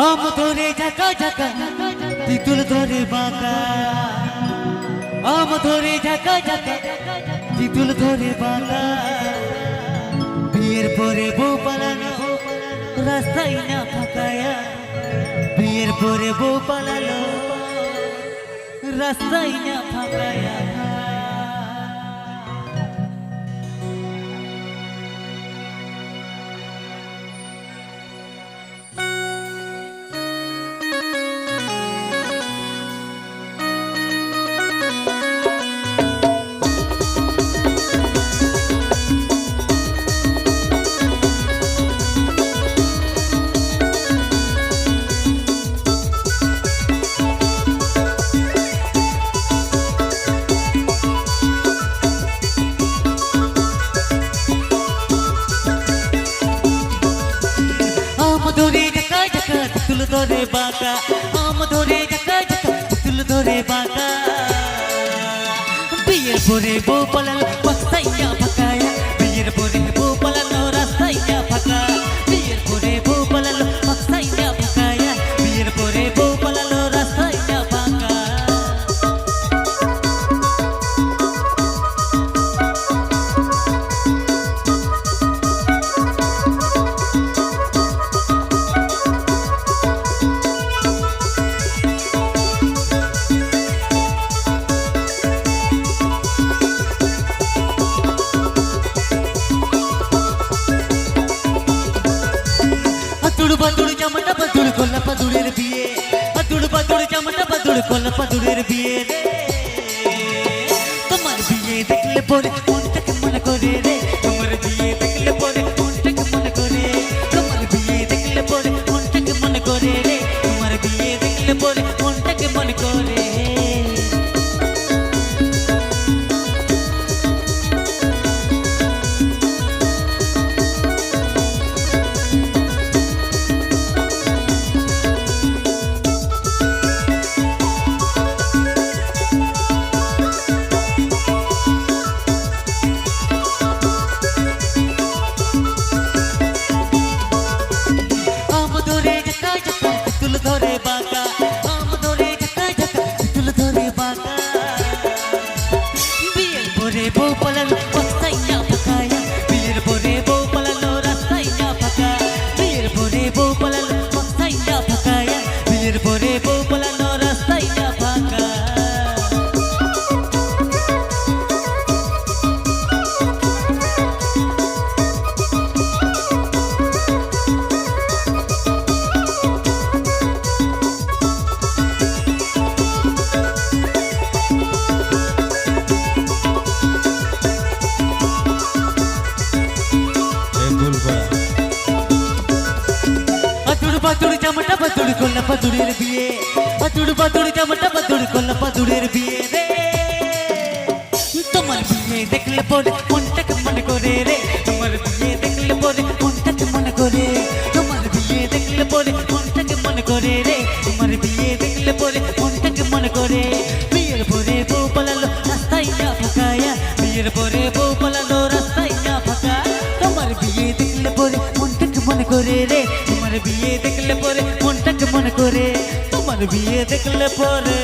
আম ধরে ঝাঁকা ঝাঁকা তিতুল ধরে বাঁকা, আম ধরে ঝাঁকা ঝাঁকা তিতুল ধরে বাঁকা। বিয়ের পরে বউ পালানো রাস্তায় না ফাঁকায়া, বিয়ের পরে বউ পালালো রাস্তায় না ফাঁকায়া। তিতুল ধরে বাঁকা, আম ধরে ঝাঁকা ঝাঁকা তিতুল ধরে বাঁকা। বিয়ের পরে বউ পালালো রাস্তায় না ফাঁকায়া, বিয়ের পরে বউ পালালো রাস্তায় না ফাঁকা। বিয়ের পরে বউ পালালো রাস্তায় না ফাঁকায়া, বিয়ের পরে বউ পালালো রাস্তায় না ফাঁকা। বাদুড় জামাটা বাদুড় কলা বাদুড়ের বিয়ে, বাদুড় বাদুড় জামাটা বাদুড় কলা বাদুড়ের বিয়ে রে। তোমার বিয়ে দেখলে পরে মনটাকে মনে করে রে, তোমার বিয়ে দেখলে পরে মনটাকে মনে করে, তোমার বিয়ে দেখলে পরে মনটাকে মনে করে রে, তোমার বিয়ে দেখলে পরে মনটাকে মনে করে। ধরে বাঁকা, আম ধরে ঝাঁকা ঝাঁকা তিতুল ধরে বাঁকা। বিয়ের পরে বউ পালালো রাস্তায় না ফাঁকায়া, বিয়ের পরে বউ পালালো রাস্তায় না ফাঁকা। বিয়ের পরে বউ পালালো রাস্তায় না ফাঁকায়া, বিয়ের পরে বউ পালালো রাস্তায় না ফাঁকা। বাদুড় জামাটা বাদুড় কলা বাদুড়ের বিয়ে, বাদুড় বাদুড় জামাটা বাদুড় কলা বাদুড়ের বিয়ে রে। তোমার বিয়ে দেখলে পরে মনটাকে মনে করে রে, তোমার বিয়ে দেখলে পরে মনটাকে মনে করে, তোমার বিয়ে দেখলে পরে মনটাকে মনে করে রে, তোমার বিয়ে দেখলে পরে মনটাকে মনে করে। বিয়ের পরে বউ পালালো রাস্তায় না ফাঁকায়া, বিয়ের পরে বউ পালালো রাস্তায় না ফাঁকা। তোমার বিয়ে দেখলে পরে মনটাকে মনে করে রে, তোমার বিয়ে দেখলে পরে মনটাকে মনে করে, তোমার বিয়ে দেখলে পরে